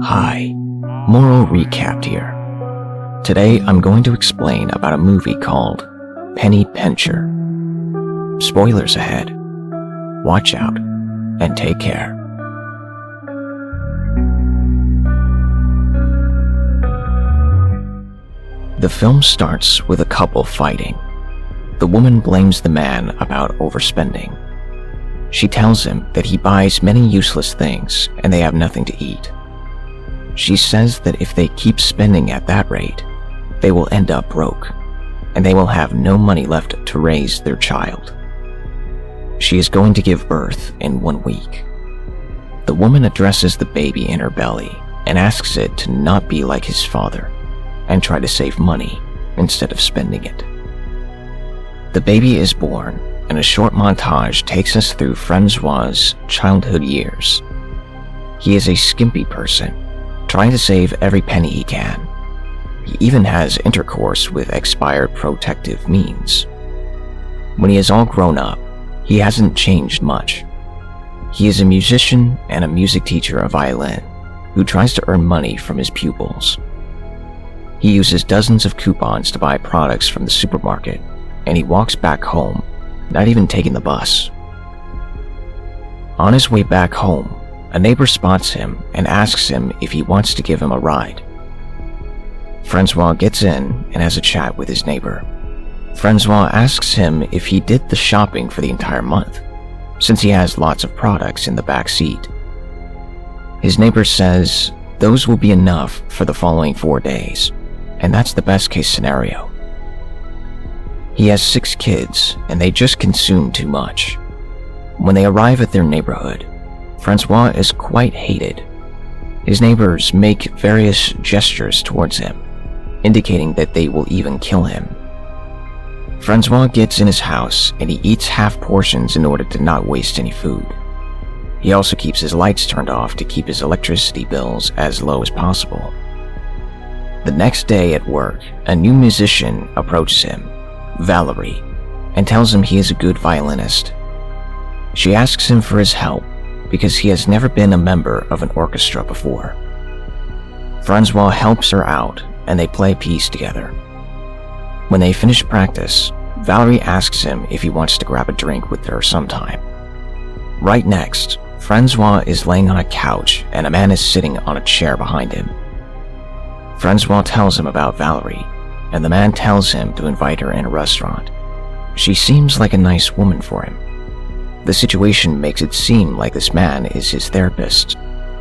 Hi, moral recap here. Today I'm going to explain about a movie called Penny Pincher. Spoilers ahead. Watch out and take care. The film starts with a couple fighting. The woman blames the man about overspending. She tells him that he buys many useless things and they have nothing to eat. She says that if they keep spending at that rate, they will end up broke, and they will have no money left to raise their child. She is going to give birth in 1 week. The woman addresses the baby in her belly and asks it to not be like his father and try to save money instead of spending it. The baby is born, and a short montage takes us through Francois's childhood years. He is a skimpy person, trying to save every penny he can. He even has intercourse with expired protective means. When he is all grown up, he hasn't changed much. He is a musician and a music teacher of violin who tries to earn money from his pupils. He uses dozens of coupons to buy products from the supermarket, and he walks back home, not even taking the bus. On his way back home, a neighbor spots him and asks him if he wants to give him a ride. Francois gets in and has a chat with his neighbor. Francois asks him if he did the shopping for the entire month, since he has lots of products in the back seat. His neighbor says those will be enough for the following 4 days, and that's the best case scenario. He has 6 kids, and they just consume too much. When they arrive at their neighborhood, Francois is quite hated. His neighbors make various gestures towards him, indicating that they will even kill him. Francois gets in his house and he eats half portions in order to not waste any food. He also keeps his lights turned off to keep his electricity bills as low as possible. The next day at work, a new musician approaches him, Valerie, and tells him he is a good violinist. She asks him for his help because he has never been a member of an orchestra before. Francois helps her out and they play a piece together. When they finish practice, Valerie asks him if he wants to grab a drink with her sometime. Right next, Francois is laying on a couch and a man is sitting on a chair behind him. Francois tells him about Valerie, and the man tells him to invite her in a restaurant. She seems like a nice woman for him. The situation makes it seem like this man is his therapist,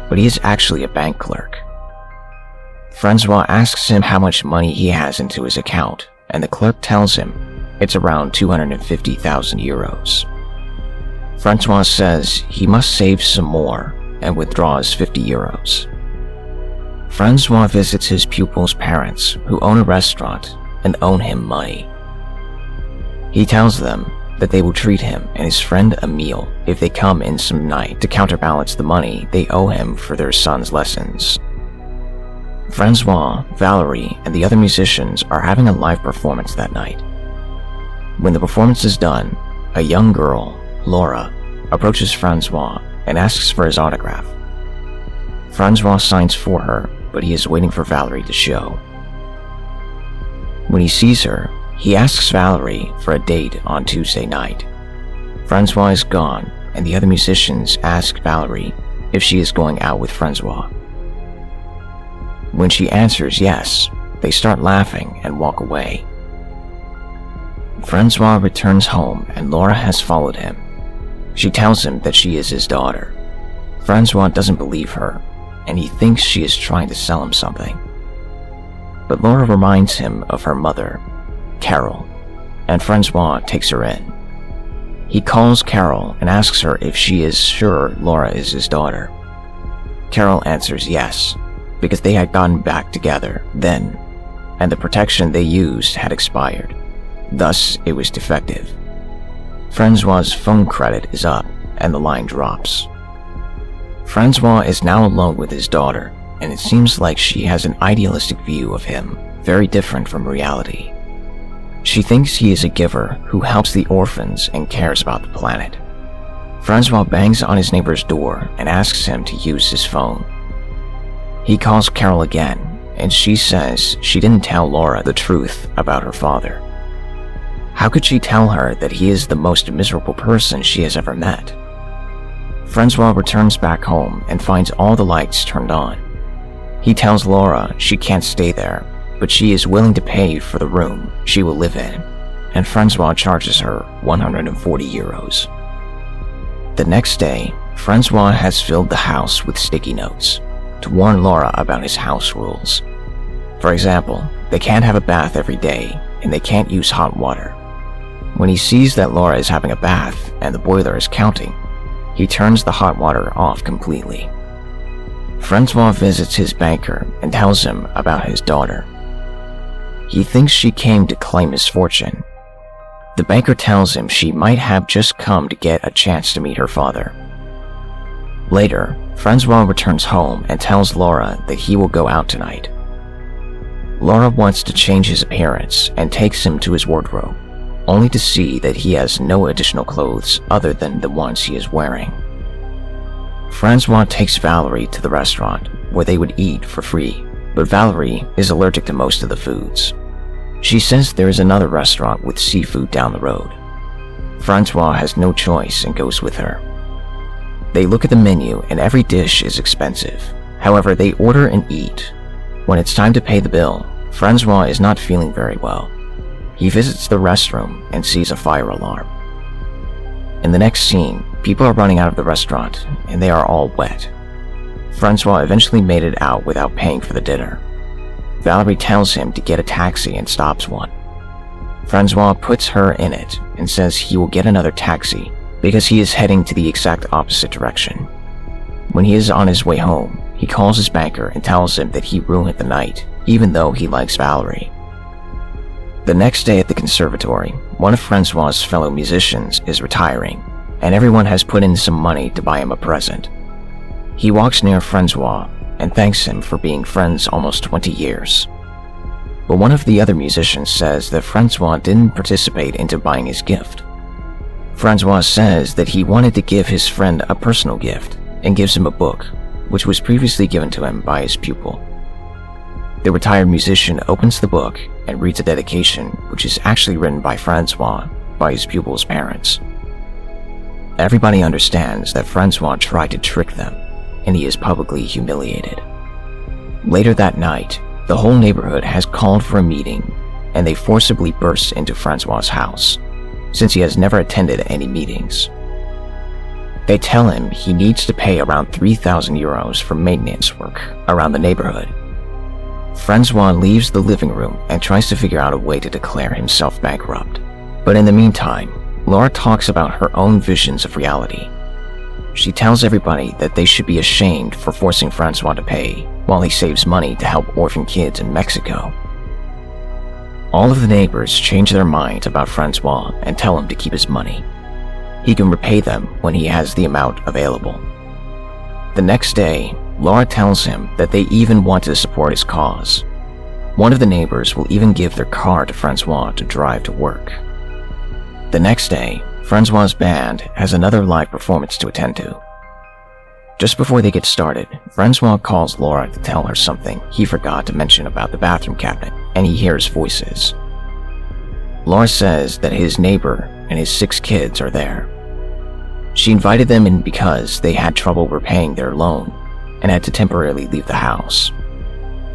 but he is actually a bank clerk. Francois asks him how much money he has into his account, and the clerk tells him it's around 250,000 euros. Francois says he must save some more and withdraws 50 euros. Francois visits his pupil's parents, who own a restaurant and owe him money. He tells them that they will treat him and his friend a meal if they come in some night to counterbalance the money they owe him for their son's lessons. Francois, Valerie, and the other musicians are having a live performance that night. When the performance is done, a young girl, Laura, approaches Francois and asks for his autograph. Francois signs for her, but he is waiting for Valerie to show. When he sees her, he asks Valerie for a date on Tuesday night. Francois is gone, and the other musicians ask Valerie if she is going out with Francois. When she answers yes, they start laughing and walk away. Francois returns home and Laura has followed him. She tells him that she is his daughter. Francois doesn't believe her, and he thinks she is trying to sell him something. But Laura reminds him of her mother, Carol, and Francois takes her in. He calls Carol and asks her if she is sure Laura is his daughter. Carol answers yes, because they had gotten back together then, and the protection they used had expired. Thus, it was defective. Francois's phone credit is up, and the line drops. Francois is now alone with his daughter, and it seems like she has an idealistic view of him, very different from reality. She thinks he is a giver who helps the orphans and cares about the planet. Francois bangs on his neighbor's door and asks him to use his phone. He calls Carol again, and she says she didn't tell Laura the truth about her father. How could she tell her that he is the most miserable person she has ever met? Francois returns back home and finds all the lights turned on. He tells Laura she can't stay there, but she is willing to pay for the room she will live in, and Francois charges her 140 euros. The next day, Francois has filled the house with sticky notes to warn Laura about his house rules. For example, they can't have a bath every day and they can't use hot water. When he sees that Laura is having a bath and the boiler is counting, he turns the hot water off completely. Francois visits his banker and tells him about his daughter. He thinks she came to claim his fortune. The banker tells him she might have just come to get a chance to meet her father. Later, Francois returns home and tells Laura that he will go out tonight. Laura wants to change his appearance and takes him to his wardrobe, only to see that he has no additional clothes other than the ones he is wearing. Francois takes Valerie to the restaurant where they would eat for free, but Valerie is allergic to most of the foods. She says there is another restaurant with seafood down the road. Francois has no choice and goes with her. They look at the menu and every dish is expensive. However, they order and eat. When it's time to pay the bill, Francois is not feeling very well. He visits the restroom and sees a fire alarm. In the next scene, people are running out of the restaurant and they are all wet. Francois eventually made it out without paying for the dinner. Valerie tells him to get a taxi and stops one. Francois puts her in it and says he will get another taxi because he is heading to the exact opposite direction. When he is on his way home, he calls his banker and tells him that he ruined the night, even though he likes Valerie. The next day at the conservatory, one of Francois' fellow musicians is retiring, and everyone has put in some money to buy him a present. He walks near Francois and thanks him for being friends almost 20 years. But one of the other musicians says that Francois didn't participate into buying his gift. Francois says that he wanted to give his friend a personal gift and gives him a book, which was previously given to him by his pupil. The retired musician opens the book and reads a dedication which is actually written by Francois by his pupil's parents. Everybody understands that Francois tried to trick them, and he is publicly humiliated. Later that night, the whole neighborhood has called for a meeting, and they forcibly burst into Francois' house, since he has never attended any meetings. They tell him he needs to pay around 3,000 euros for maintenance work around the neighborhood. Francois leaves the living room and tries to figure out a way to declare himself bankrupt. But in the meantime, Laura talks about her own visions of reality. She tells everybody that they should be ashamed for forcing Francois to pay while he saves money to help orphan kids in Mexico. All of the neighbors change their minds about Francois and tell him to keep his money. He can repay them when he has the amount available. The next day, Laura tells him that they even want to support his cause. One of the neighbors will even give their car to Francois to drive to work. The next day, Francois' band has another live performance to attend to. Just before they get started, Francois calls Laura to tell her something he forgot to mention about the bathroom cabinet, and he hears voices. Laura says that his neighbor and his 6 kids are there. She invited them in because they had trouble repaying their loan and had to temporarily leave the house.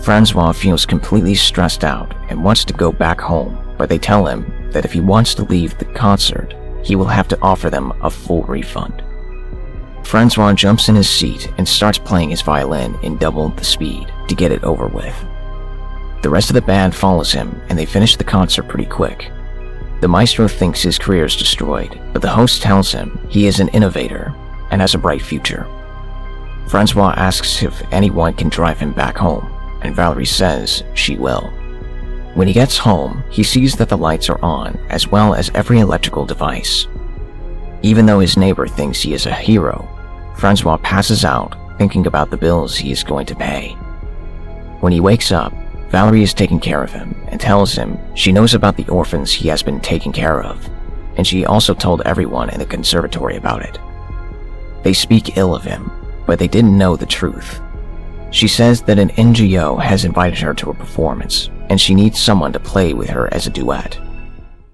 Francois feels completely stressed out and wants to go back home, but they tell him that if he wants to leave the concert, he will have to offer them a full refund. Francois jumps in his seat and starts playing his violin in double the speed to get it over with. The rest of the band follows him and they finish the concert pretty quick. The maestro thinks his career is destroyed, but the host tells him he is an innovator and has a bright future. Francois asks if anyone can drive him back home, and Valerie says she will. When he gets home, he sees that the lights are on, as well as every electrical device. Even though his neighbor thinks he is a hero, Francois passes out, thinking about the bills he is going to pay. When he wakes up, Valerie is taking care of him and tells him she knows about the orphans he has been taking care of, and she also told everyone in the conservatory about it. They speak ill of him, but they didn't know the truth. She says that an NGO has invited her to a performance, and she needs someone to play with her as a duet.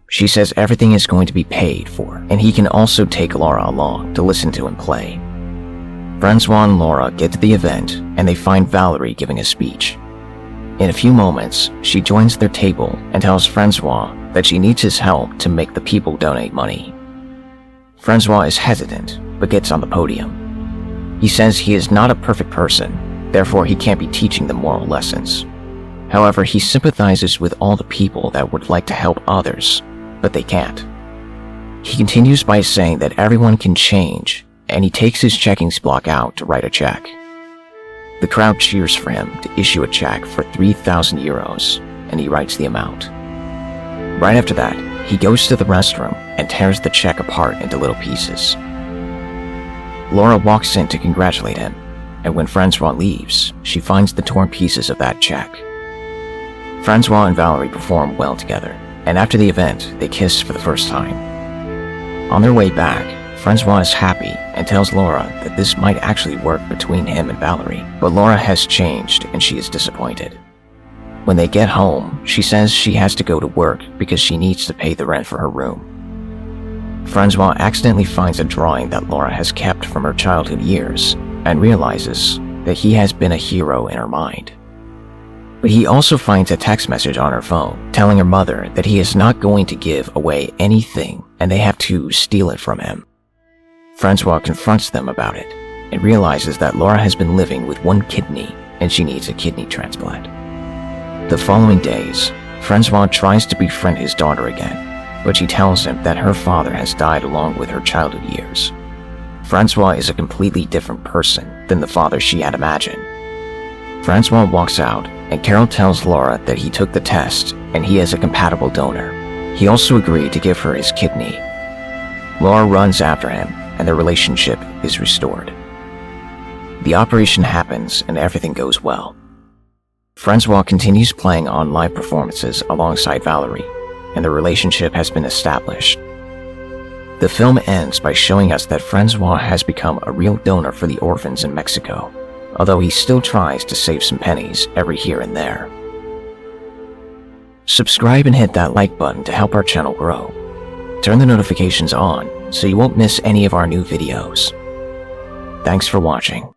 She says everything is going to be paid for, and he can also take Laura along to listen to him play. Francois and Laura get to the event, and they find Valerie giving a speech. In a few moments, she joins their table and tells Francois that she needs his help to make the people donate money. Francois is hesitant, but gets on the podium. He says he is not a perfect person, therefore he can't be teaching them moral lessons. However, he sympathizes with all the people that would like to help others, but they can't. He continues by saying that everyone can change, and he takes his checking block out to write a check. The crowd cheers for him to issue a check for 3,000 euros, and he writes the amount. Right after that, he goes to the restroom and tears the check apart into little pieces. Laura walks in to congratulate him, and when Francois leaves, she finds the torn pieces of that check. Francois and Valerie perform well together, and after the event, they kiss for the first time. On their way back, Francois is happy and tells Laura that this might actually work between him and Valerie, but Laura has changed and she is disappointed. When they get home, she says she has to go to work because she needs to pay the rent for her room. Francois accidentally finds a drawing that Laura has kept from her childhood years and realizes that he has been a hero in her mind. But he also finds a text message on her phone telling her mother that he is not going to give away anything and they have to steal it from him. Francois confronts them about it and realizes that Laura has been living with one kidney and she needs a kidney transplant. The following days, Francois tries to befriend his daughter again, but she tells him that her father has died along with her childhood years. Francois is a completely different person than the father she had imagined. Francois walks out, and Carol tells Laura that he took the test and he is a compatible donor. He also agreed to give her his kidney. Laura runs after him, and their relationship is restored. The operation happens and everything goes well. Francois continues playing on live performances alongside Valerie, and the relationship has been established. The film ends by showing us that Francois has become a real donor for the orphans in Mexico, although he still tries to save some pennies every here and there. Subscribe and hit that like button to help our channel grow. Turn the notifications on so you won't miss any of our new videos. Thanks for watching.